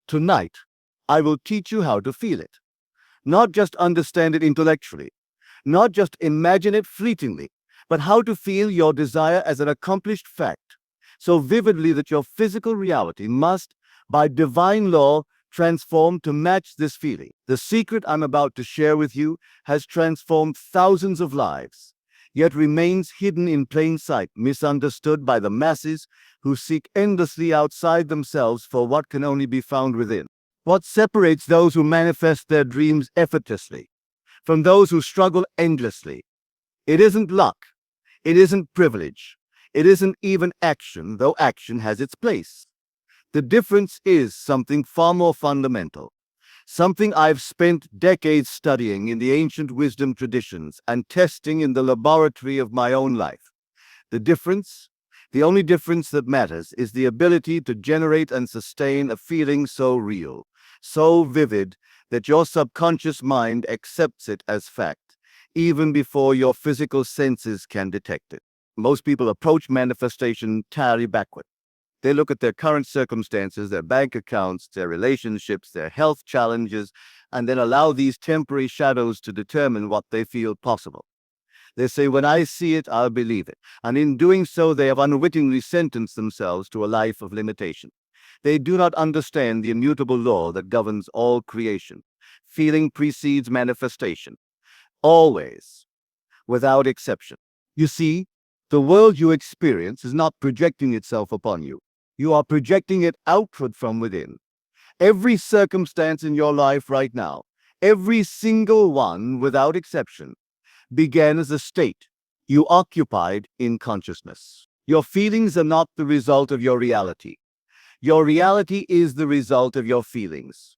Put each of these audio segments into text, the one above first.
Tonight, I will teach you how to feel it. Not just understand it intellectually, not just imagine it fleetingly, but how to feel your desire as an accomplished fact, so vividly that your physical reality must, by divine law, transform to match this feeling. The secret I'm about to share with you has transformed thousands of lives, yet remains hidden in plain sight, misunderstood by the masses who seek endlessly outside themselves for what can only be found within. What separates those who manifest their dreams effortlessly from those who struggle endlessly? It isn't luck. It isn't privilege. It isn't even action, though action has its place. The difference is something far more fundamental, something I've spent decades studying in the ancient wisdom traditions and testing in the laboratory of my own life. The difference, the only difference that matters, is the ability to generate and sustain a feeling so real, so vivid, that your subconscious mind accepts it as fact, even before your physical senses can detect it. Most people approach manifestation entirely backward. They look at their current circumstances, their bank accounts, their relationships, their health challenges, and then allow these temporary shadows to determine what they feel possible. They say, when I see it, I'll believe it. And in doing so, they have unwittingly sentenced themselves to a life of limitation. They do not understand the immutable law that governs all creation. Feeling precedes manifestation. Always. Without exception. You see, the world you experience is not projecting itself upon you. You are projecting it outward from within. Every circumstance in your life right now, every single one without exception, began as a state you occupied in consciousness. Your feelings are not the result of your reality. Your reality is the result of your feelings.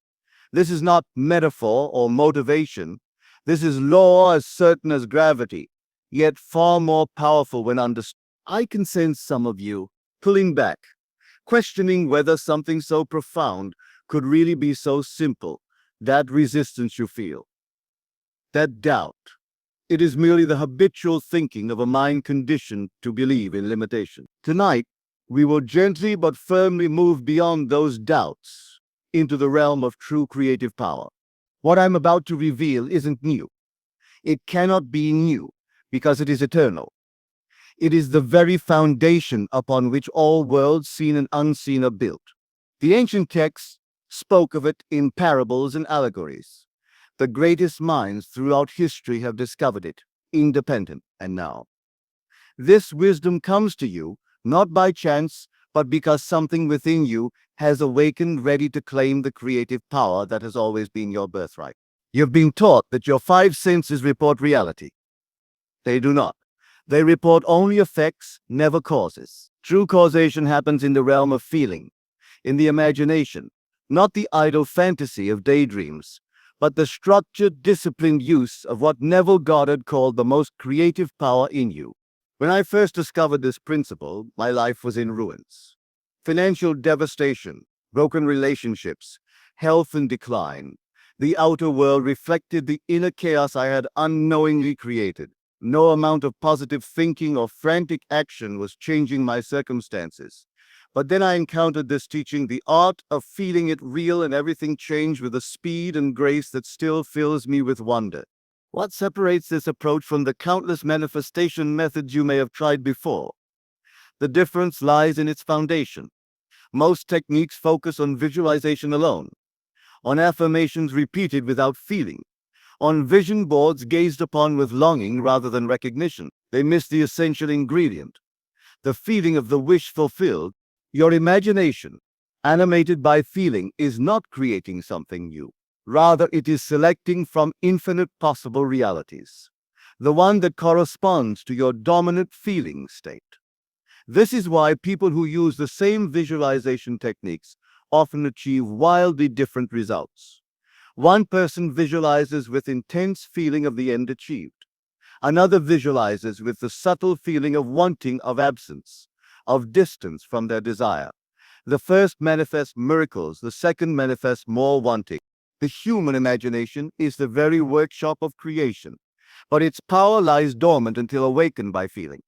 This is not metaphor or motivation. This is law as certain as gravity, yet far more powerful when understood. I can sense some of you pulling back, questioning whether something so profound could really be so simple. That resistance you feel, that doubt, it is merely the habitual thinking of a mind conditioned to believe in limitation. Tonight, we will gently but firmly move beyond those doubts into the realm of true creative power. What I'm about to reveal isn't new. It cannot be new because it is eternal. It is the very foundation upon which all worlds, seen and unseen, are built. The ancient texts spoke of it in parables and allegories. The greatest minds throughout history have discovered it, independent and now. This wisdom comes to you not by chance, but because something within you has awakened, ready to claim the creative power that has always been your birthright. You've been taught that your five senses report reality. They do not. They report only effects, never causes. True causation happens in the realm of feeling, in the imagination, not the idle fantasy of daydreams, but the structured, disciplined use of what Neville Goddard called the most creative power in you. When I first discovered this principle, my life was in ruins. Financial devastation, broken relationships, health in decline. The outer world reflected the inner chaos I had unknowingly created. No amount of positive thinking or frantic action was changing my circumstances. But then I encountered this teaching, the art of feeling it real, and everything changed with a speed and grace that still fills me with wonder. What separates this approach from the countless manifestation methods you may have tried before? The difference lies in its foundation. Most techniques focus on visualization alone, on affirmations repeated without feeling, on vision boards gazed upon with longing rather than recognition. They miss the essential ingredient, the feeling of the wish fulfilled. Your imagination, animated by feeling, is not creating something new. Rather, it is selecting from infinite possible realities, the one that corresponds to your dominant feeling state. This is why people who use the same visualization techniques often achieve wildly different results. One person visualizes with intense feeling of the end achieved. Another visualizes with the subtle feeling of wanting, of absence, of distance from their desire. The first manifests miracles, the second manifests more wanting. The human imagination is the very workshop of creation, but its power lies dormant until awakened by feeling.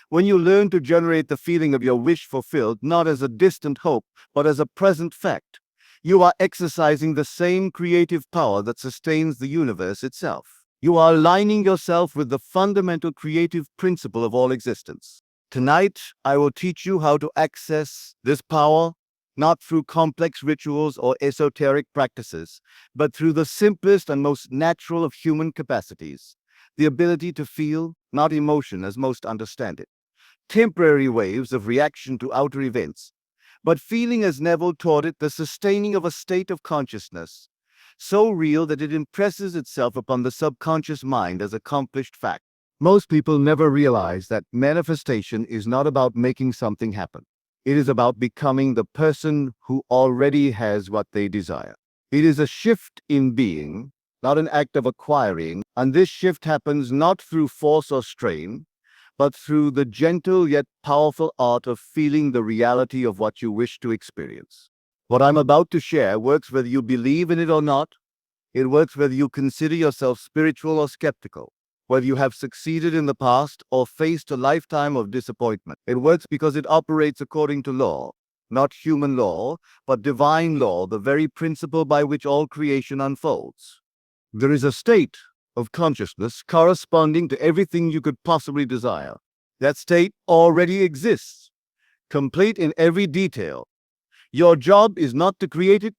When you learn to generate the feeling of your wish fulfilled, not as a distant hope, but as a present fact, You are exercising the same creative power that sustains the universe itself. You are aligning yourself with the fundamental creative principle of all existence. Tonight, I will teach you how to access this power, not through complex rituals or esoteric practices, but through the simplest and most natural of human capacities, the ability to feel, not emotion as most understand it. Temporary waves of reaction to outer events, but feeling as Neville taught it, the sustaining of a state of consciousness, so real that it impresses itself upon the subconscious mind as accomplished fact. Most people never realize that manifestation is not about making something happen. It is about becoming the person who already has what they desire. It is a shift in being, not an act of acquiring, and this shift happens not through force or strain, but through the gentle yet powerful art of feeling the reality of what you wish to experience. What I'm about to share works whether you believe in it or not. It works whether you consider yourself spiritual or skeptical, whether you have succeeded in the past or faced a lifetime of disappointment. It works because it operates according to law, not human law, but divine law, the very principle by which all creation unfolds. There is a state of consciousness corresponding to everything you could possibly desire. That state already exists, complete in every detail. Your job is not to create it,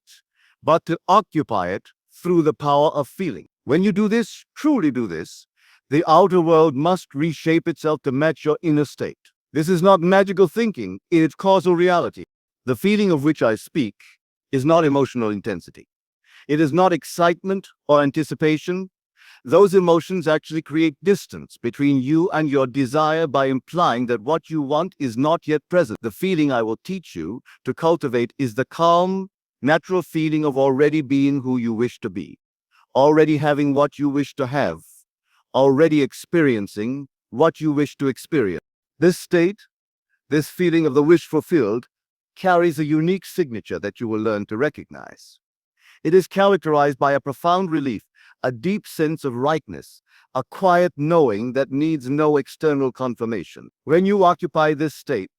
but to occupy it through the power of feeling. When you do this, truly do this, the outer world must reshape itself to match your inner state. This is not magical thinking, it is causal reality. The feeling of which I speak is not emotional intensity. It is not excitement or anticipation. Those emotions actually create distance between you and your desire by implying that what you want is not yet present. The feeling I will teach you to cultivate is the calm, natural feeling of already being who you wish to be, already having what you wish to have, already experiencing what you wish to experience. This state, this feeling of the wish fulfilled, carries a unique signature that you will learn to recognize. It is characterized by a profound relief, a deep sense of rightness, a quiet knowing that needs no external confirmation. When you occupy this state,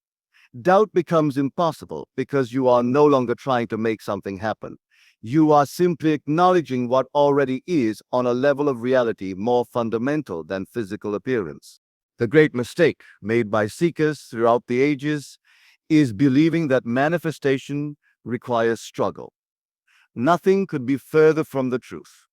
doubt becomes impossible because you are no longer trying to make something happen. You are simply acknowledging what already is on a level of reality more fundamental than physical appearance. The great mistake made by seekers throughout the ages is believing that manifestation requires struggle. Nothing could be further from the truth.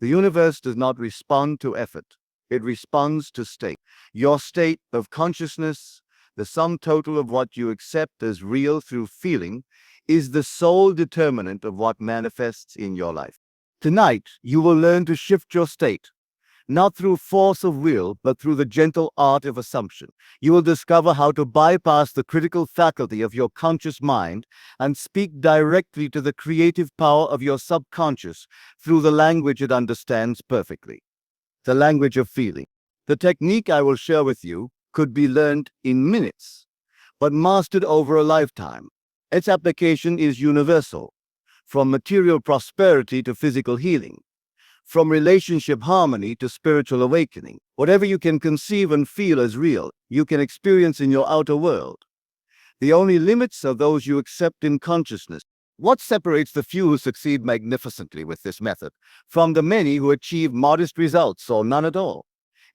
The universe does not respond to effort. It responds to state. Your state of consciousness, the sum total of what you accept as real through feeling, is the sole determinant of what manifests in your life. Tonight, you will learn to shift your state, not through force of will, but through the gentle art of assumption. You will discover how to bypass the critical faculty of your conscious mind and speak directly to the creative power of your subconscious through the language it understands perfectly, the language of feeling. The technique I will share with you could be learned in minutes, but mastered over a lifetime. Its application is universal, from material prosperity to physical healing, from relationship harmony to spiritual awakening. Whatever you can conceive and feel as real, you can experience in your outer world. The only limits are those you accept in consciousness. What separates the few who succeed magnificently with this method from the many who achieve modest results or none at all?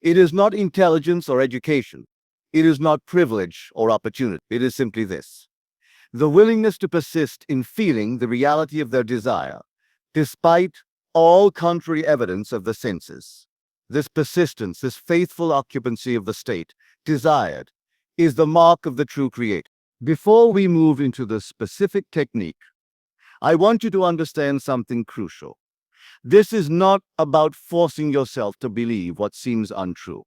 It is not intelligence or education. It is not privilege or opportunity. It is simply this: the willingness to persist in feeling the reality of their desire, despite all contrary evidence of the senses. This persistence, this faithful occupancy of the state desired, is the mark of the true creator. Before we move into the specific technique, I want you to understand something crucial. This is not about forcing yourself to believe what seems untrue.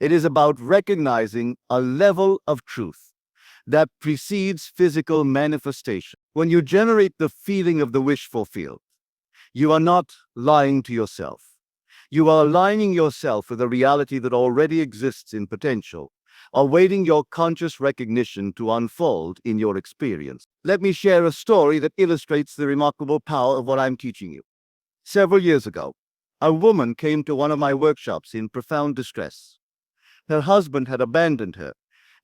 It is about recognizing a level of truth that precedes physical manifestation. When you generate the feeling of the wish fulfilled, you are not lying to yourself. You are aligning yourself with a reality that already exists in potential, awaiting your conscious recognition to unfold in your experience. Let me share a story that illustrates the remarkable power of what I'm teaching you. Several years ago, a woman came to one of my workshops in profound distress. Her husband had abandoned her,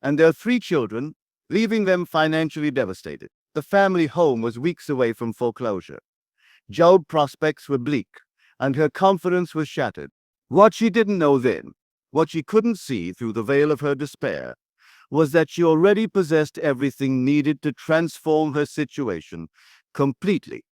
and their 3 children, leaving them financially devastated. The family home was weeks away from foreclosure. Job prospects were bleak, and her confidence was shattered. What she didn't know then, what she couldn't see through the veil of her despair, was that she already possessed everything needed to transform her situation completely.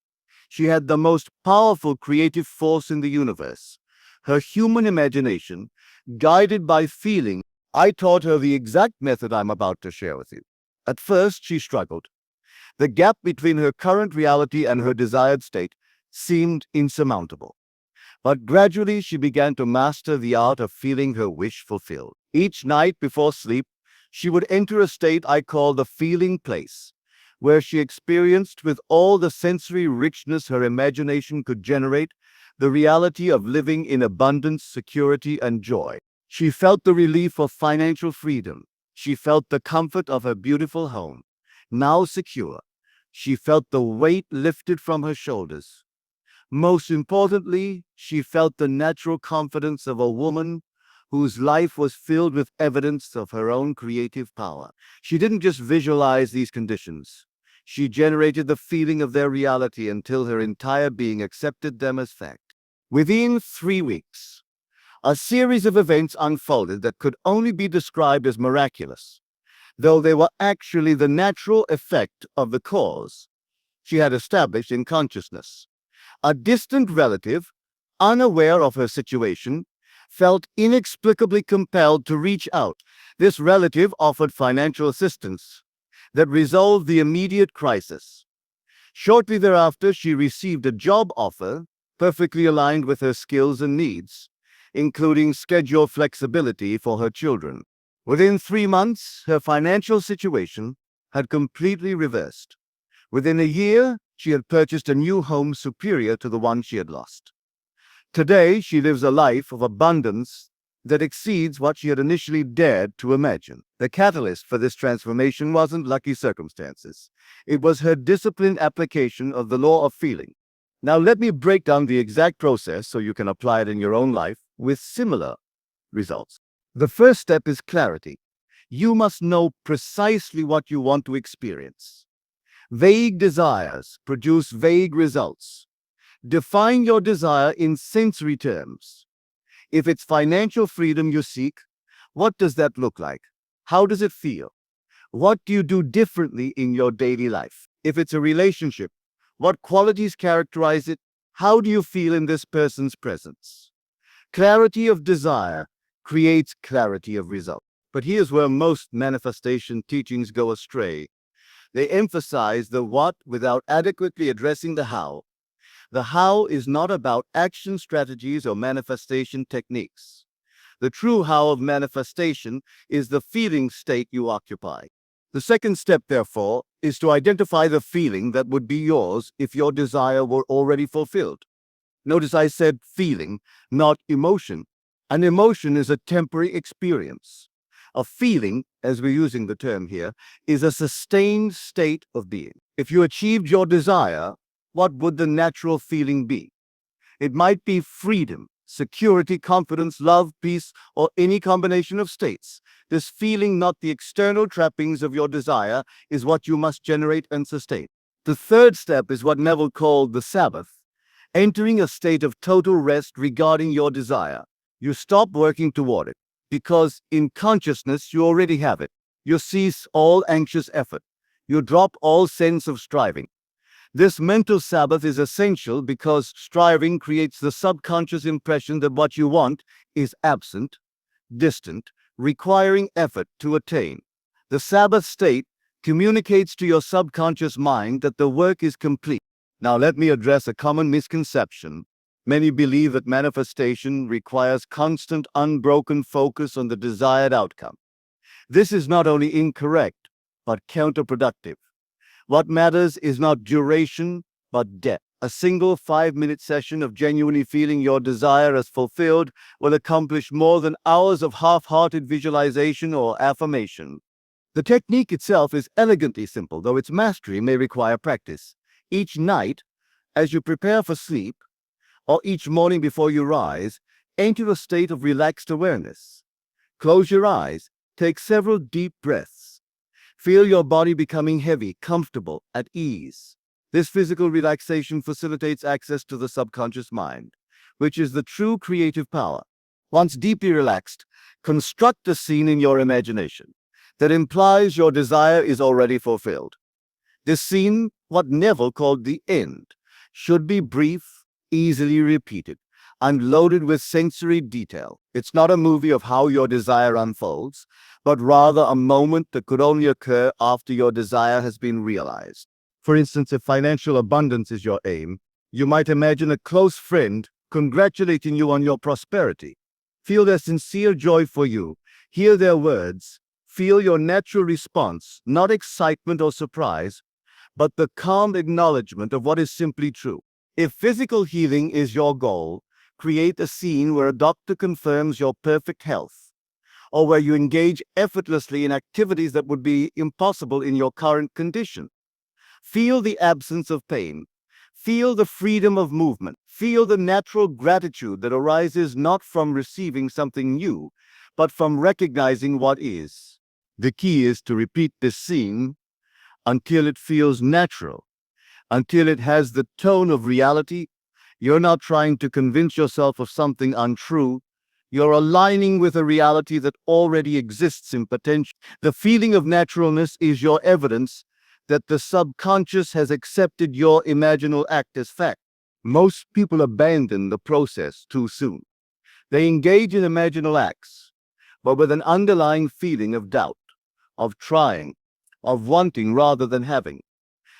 She had the most powerful creative force in the universe, her human imagination, guided by feeling. I taught her the exact method I'm about to share with you. At first, she struggled. The gap between her current reality and her desired state seemed insurmountable. But gradually, she began to master the art of feeling her wish fulfilled. Each night before sleep, she would enter a state I call the feeling place, where she experienced with all the sensory richness her imagination could generate the reality of living in abundance, security, and joy. She felt the relief of financial freedom. She felt the comfort of her beautiful home, now secure. She felt the weight lifted from her shoulders. Most importantly, she felt the natural confidence of a woman whose life was filled with evidence of her own creative power. She didn't just visualize these conditions. She generated the feeling of their reality until her entire being accepted them as fact. Within 3 weeks, a series of events unfolded that could only be described as miraculous, though they were actually the natural effect of the cause she had established in consciousness. A distant relative, unaware of her situation, felt inexplicably compelled to reach out. This relative offered financial assistance that resolved the immediate crisis. Shortly thereafter, she received a job offer perfectly aligned with her skills and needs, including schedule flexibility for her children. Within 3 months, her financial situation had completely reversed. Within a year, she had purchased a new home superior to the one she had lost. Today, she lives a life of abundance that exceeds what she had initially dared to imagine. The catalyst for this transformation wasn't lucky circumstances. It was her disciplined application of the law of feeling. Now, let me break down the exact process so you can apply it in your own life with similar results. The first step is clarity. You must know precisely what you want to experience. Vague desires produce vague results. Define your desire in sensory terms. If it's financial freedom you seek, what does that look like? How does it feel? What do you do differently in your daily life? If it's a relationship, what qualities characterize it? How do you feel in this person's presence? Clarity of desire creates clarity of result. But here's where most manifestation teachings go astray. They emphasize the what without adequately addressing the how. The how is not about action strategies or manifestation techniques. The true how of manifestation is the feeling state you occupy. The second step, therefore, is to identify the feeling that would be yours if your desire were already fulfilled. Notice I said feeling, not emotion. An emotion is a temporary experience. A feeling, as we're using the term here, is a sustained state of being. If you achieved your desire, what would the natural feeling be? It might be freedom, security, confidence, love, peace, or any combination of states. This feeling, not the external trappings of your desire, is what you must generate and sustain. The third step is what Neville called the Sabbath, entering a state of total rest regarding your desire. You stop working toward it, because in consciousness you already have it. You cease all anxious effort. You drop all sense of striving. This mental Sabbath is essential because striving creates the subconscious impression that what you want is absent, distant, requiring effort to attain. The Sabbath state communicates to your subconscious mind that the work is complete. Now let me address a common misconception. Many believe that manifestation requires constant, unbroken focus on the desired outcome. This is not only incorrect, but counterproductive. What matters is not duration, but depth. A single 5-minute session of genuinely feeling your desire as fulfilled will accomplish more than hours of half-hearted visualization or affirmation. The technique itself is elegantly simple, though its mastery may require practice. Each night, as you prepare for sleep, or each morning before you rise, enter a state of relaxed awareness. Close your eyes, take several deep breaths. Feel your body becoming heavy, comfortable, at ease. This physical relaxation facilitates access to the subconscious mind, which is the true creative power. Once deeply relaxed, construct a scene in your imagination that implies your desire is already fulfilled. This scene, what Neville called the end, should be brief, easily repeated, and loaded with sensory detail. It's not a movie of how your desire unfolds, but rather a moment that could only occur after your desire has been realized. For instance, if financial abundance is your aim, you might imagine a close friend congratulating you on your prosperity. Feel their sincere joy for you. Hear their words. Feel your natural response, not excitement or surprise, but the calm acknowledgement of what is simply true. If physical healing is your goal, create a scene where a doctor confirms your perfect health, or where you engage effortlessly in activities that would be impossible in your current condition. Feel the absence of pain. Feel the freedom of movement. Feel the natural gratitude that arises not from receiving something new, but from recognizing what is. The key is to repeat this scene until it feels natural, until it has the tone of reality. You're not trying to convince yourself of something untrue. You're aligning with a reality that already exists in potential. The feeling of naturalness is your evidence that the subconscious has accepted your imaginal act as fact. Most people abandon the process too soon. They engage in imaginal acts, but with an underlying feeling of doubt, of trying, of wanting rather than having.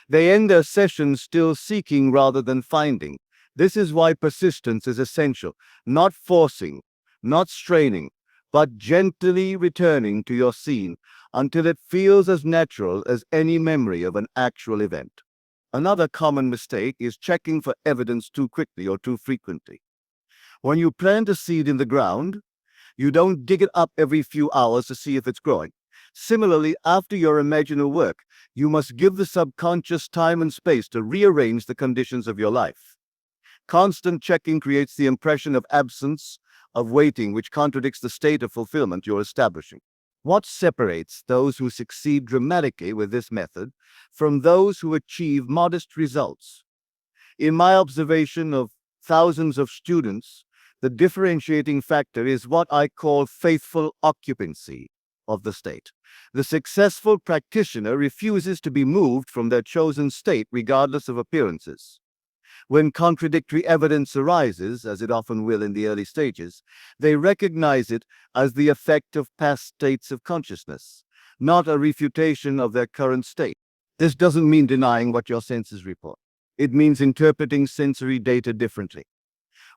They end their sessions still seeking rather than finding. This is why persistence is essential, not forcing, not straining, but gently returning to your scene until it feels as natural as any memory of an actual event. Another common mistake is checking for evidence too quickly or too frequently. When you plant a seed in the ground, you don't dig it up every few hours to see if it's growing. Similarly, after your imaginal work, you must give the subconscious time and space to rearrange the conditions of your life. Constant checking creates the impression of absence, of waiting, which contradicts the state of fulfillment you're establishing. What separates those who succeed dramatically with this method from those who achieve modest results? In my observation of thousands of students, the differentiating factor is what I call faithful occupancy of the state. The successful practitioner refuses to be moved from their chosen state regardless of appearances. When contradictory evidence arises, as it often will in the early stages, they recognize it as the effect of past states of consciousness, not a refutation of their current state. This doesn't mean denying what your senses report. It means interpreting sensory data differently.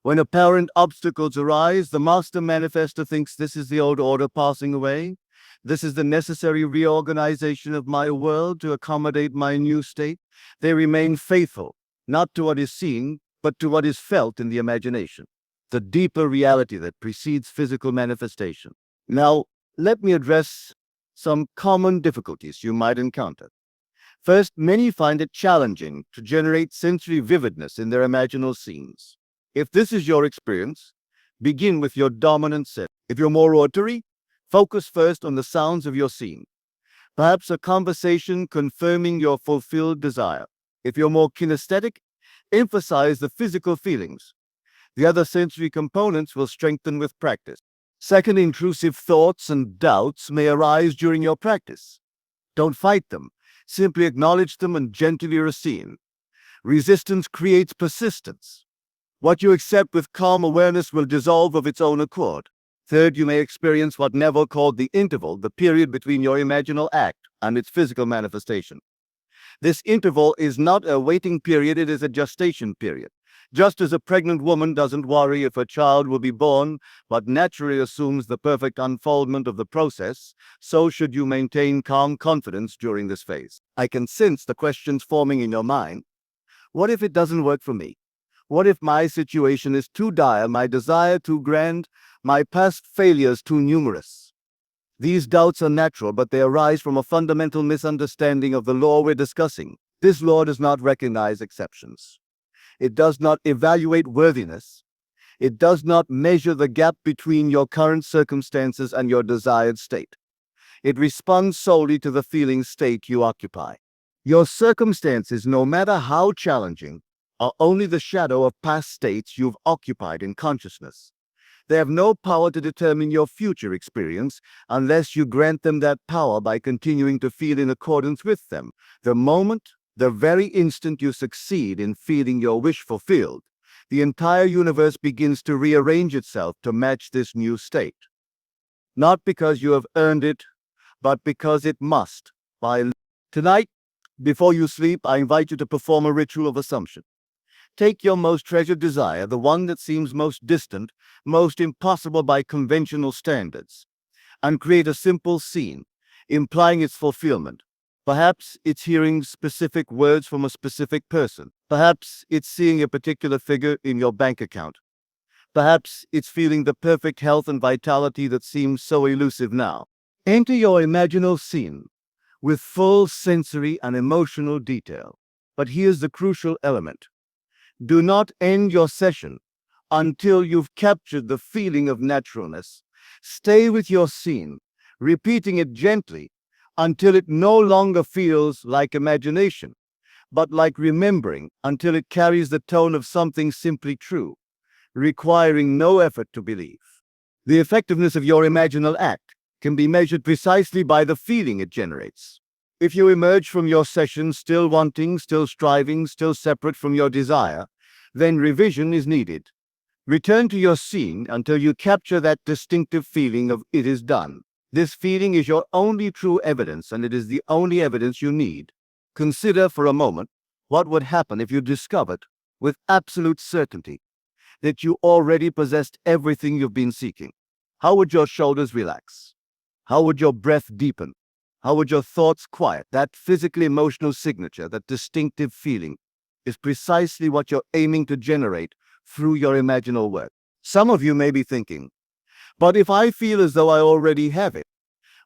When apparent obstacles arise, the master manifester thinks this is the old order passing away. This is the necessary reorganization of my world to accommodate my new state. They remain faithful, not to what is seen, but to what is felt in the imagination, the deeper reality that precedes physical manifestation. Now, let me address some common difficulties you might encounter. First, many find it challenging to generate sensory vividness in their imaginal scenes. If this is your experience, begin with your dominant sense. If you're more auditory, focus first on the sounds of your scene. Perhaps a conversation confirming your fulfilled desire. If you're more kinesthetic, emphasize the physical feelings. The other sensory components will strengthen with practice. Second, intrusive thoughts and doubts may arise during your practice. Don't fight them. Simply acknowledge them and gently recede. Resistance creates persistence. What you accept with calm awareness will dissolve of its own accord. Third, you may experience what Neville called the interval, the period between your imaginal act and its physical manifestation. This interval is not a waiting period, it is a gestation period. Just as a pregnant woman doesn't worry if her child will be born, but naturally assumes the perfect unfoldment of the process, so should you maintain calm confidence during this phase. I can sense the questions forming in your mind. What if it doesn't work for me? What if my situation is too dire, my desire too grand, my past failures too numerous? These doubts are natural, but they arise from a fundamental misunderstanding of the law we're discussing. This law does not recognize exceptions. It does not evaluate worthiness. It does not measure the gap between your current circumstances and your desired state. It responds solely to the feeling state you occupy. Your circumstances, no matter how challenging, are only the shadow of past states you've occupied in consciousness. They have no power to determine your future experience unless you grant them that power by continuing to feel in accordance with them. The very instant you succeed in feeling your wish fulfilled, the entire universe begins to rearrange itself to match this new state. Not because you have earned it, but because it must. Tonight, before you sleep, I invite you to perform a ritual of assumption. Take your most treasured desire, the one that seems most distant, most impossible by conventional standards, and create a simple scene, implying its fulfillment. Perhaps it's hearing specific words from a specific person. Perhaps it's seeing a particular figure in your bank account. Perhaps it's feeling the perfect health and vitality that seems so elusive now. Enter your imaginal scene with full sensory and emotional detail. But here's the crucial element. Do not end your session until you've captured the feeling of naturalness. Stay with your scene, repeating it gently until it no longer feels like imagination, but like remembering, until it carries the tone of something simply true, requiring no effort to believe. The effectiveness of your imaginal act can be measured precisely by the feeling it generates. If you emerge from your session still wanting, still striving, still separate from your desire, then revision is needed. Return to your scene until you capture that distinctive feeling of "it is done." This feeling is your only true evidence, and it is the only evidence you need. Consider for a moment what would happen if you discovered, with absolute certainty, that you already possessed everything you've been seeking. How would your shoulders relax? How would your breath deepen? How would your thoughts quiet? That physical emotional signature, that distinctive feeling, is precisely what you're aiming to generate through your imaginal work. Some of you may be thinking, but if I feel as though I already have it,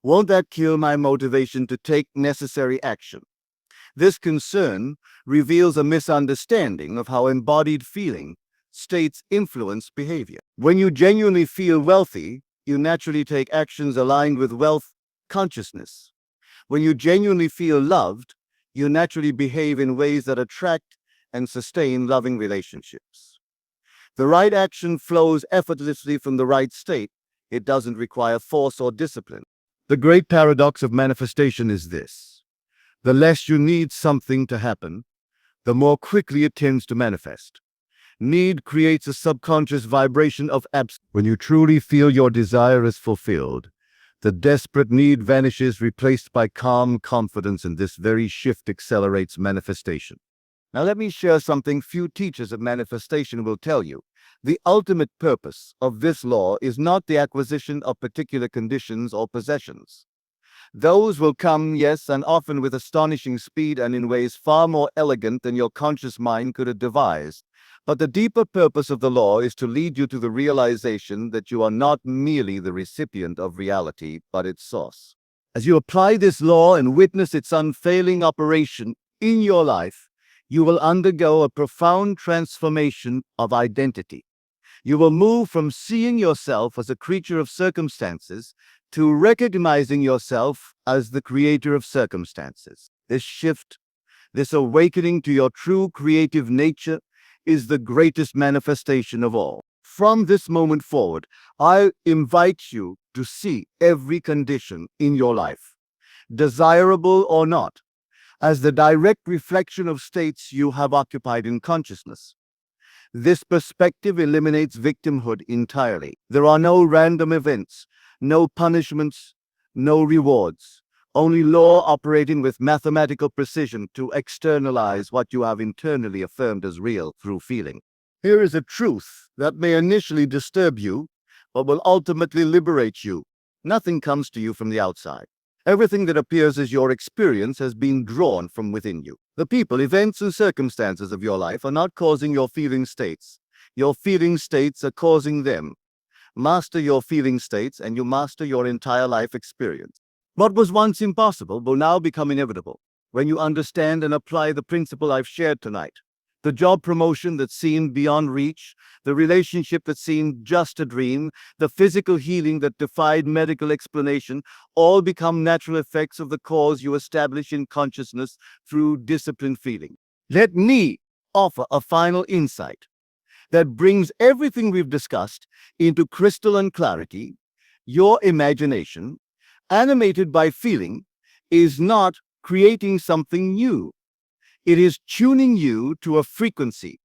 won't that kill my motivation to take necessary action? This concern reveals a misunderstanding of how embodied feeling states influence behavior. When you genuinely feel wealthy, you naturally take actions aligned with wealth consciousness. When you genuinely feel loved, you naturally behave in ways that attract and sustain loving relationships. The right action flows effortlessly from the right state. It doesn't require force or discipline. The great paradox of manifestation is this: the less you need something to happen, the more quickly it tends to manifest. Need creates a subconscious vibration of absence. When you truly feel your desire is fulfilled, the desperate need vanishes, replaced by calm confidence, and this very shift accelerates manifestation. Now let me share something few teachers of manifestation will tell you. The ultimate purpose of this law is not the acquisition of particular conditions or possessions. Those will come, yes, and often with astonishing speed and in ways far more elegant than your conscious mind could have devised. But the deeper purpose of the law is to lead you to the realization that you are not merely the recipient of reality, but its source. As you apply this law and witness its unfailing operation in your life, you will undergo a profound transformation of identity. You will move from seeing yourself as a creature of circumstances to recognizing yourself as the creator of circumstances. This shift, this awakening to your true creative nature, is the greatest manifestation of all. From this moment forward, I invite you to see every condition in your life, desirable or not, as the direct reflection of states you have occupied in consciousness. This perspective eliminates victimhood entirely. There are no random events, no punishments, no rewards, only law operating with mathematical precision to externalize what you have internally affirmed as real through feeling. Here is a truth that may initially disturb you, but will ultimately liberate you. Nothing comes to you from the outside. Everything that appears as your experience has been drawn from within you. The people, events, and circumstances of your life are not causing your feeling states. Your feeling states are causing them. Master your feeling states, and you master your entire life experience. What was once impossible will now become inevitable when you understand and apply the principle I've shared tonight. The job promotion that seemed beyond reach, the relationship that seemed just a dream, the physical healing that defied medical explanation, all become natural effects of the cause you establish in consciousness through disciplined feeling. Let me offer a final insight that brings everything we've discussed into crystalline clarity. Your imagination, animated by feeling, is not creating something new. It is tuning you to a frequency,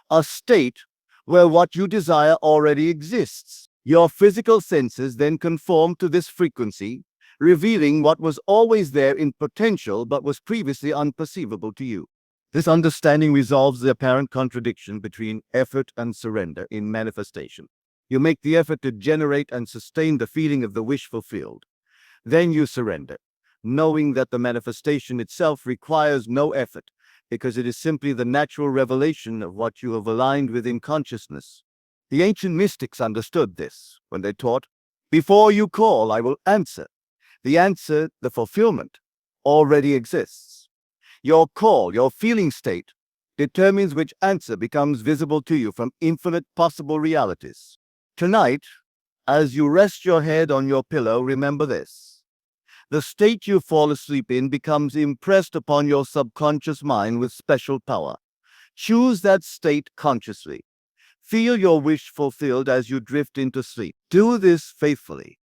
a state where what you desire already exists. Your physical senses then conform to this frequency, revealing what was always there in potential but was previously unperceivable to you. This understanding resolves the apparent contradiction between effort and surrender in manifestation. You make the effort to generate and sustain the feeling of the wish fulfilled. Then you surrender, knowing that the manifestation itself requires no effort, because it is simply the natural revelation of what you have aligned with in consciousness. The ancient mystics understood this when they taught, "Before you call, I will answer." The answer, the fulfillment, already exists. Your call, your feeling state, determines which answer becomes visible to you from infinite possible realities. Tonight, as you rest your head on your pillow, remember this. The state you fall asleep in becomes impressed upon your subconscious mind with special power. Choose that state consciously. Feel your wish fulfilled as you drift into sleep. Do this faithfully,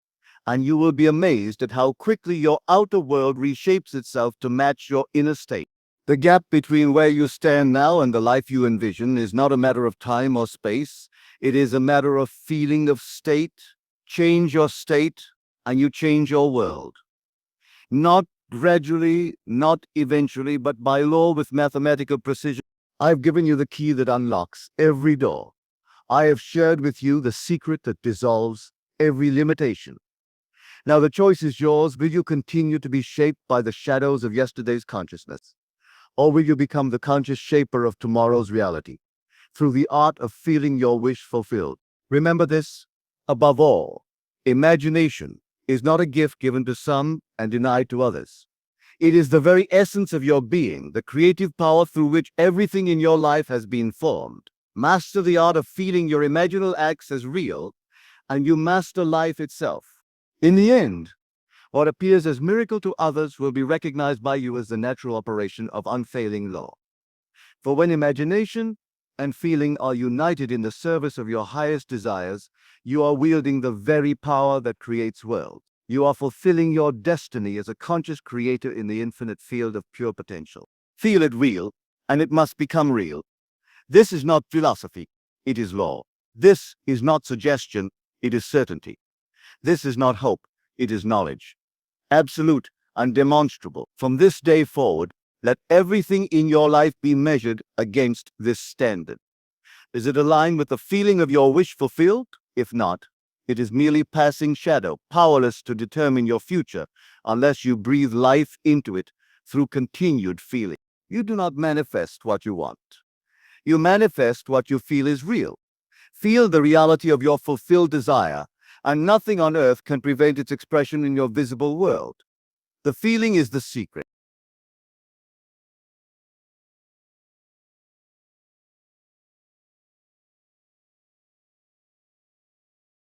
and you will be amazed at how quickly your outer world reshapes itself to match your inner state. The gap between where you stand now and the life you envision is not a matter of time or space. It is a matter of feeling, of state. Change your state, and you change your world. Not gradually, not eventually, but by law with mathematical precision. I've given you the key that unlocks every door. I have shared with you the secret that dissolves every limitation. Now the choice is yours. Will you continue to be shaped by the shadows of yesterday's consciousness? Or will you become the conscious shaper of tomorrow's reality through the art of feeling your wish fulfilled? Remember this, above all, imagination is not a gift given to some and denied to others. It is the very essence of your being, the creative power through which everything in your life has been formed. Master the art of feeling your imaginal acts as real, and you master life itself. In the end, what appears as miracle to others will be recognized by you as the natural operation of unfailing law. For when imagination and feeling are united in the service of your highest desires, you are wielding the very power that creates worlds. You are fulfilling your destiny as a conscious creator in the infinite field of pure potential. Feel it real, and it must become real. This is not philosophy, it is law. This is not suggestion, it is certainty. This is not hope, it is knowledge. Absolute and demonstrable. From this day forward, let everything in your life be measured against this standard. Is it aligned with the feeling of your wish fulfilled? If not, it is merely passing shadow, powerless to determine your future unless you breathe life into it through continued feeling. You do not manifest what you want. You manifest what you feel is real. Feel the reality of your fulfilled desire, and nothing on earth can prevent its expression in your visible world. The feeling is the secret.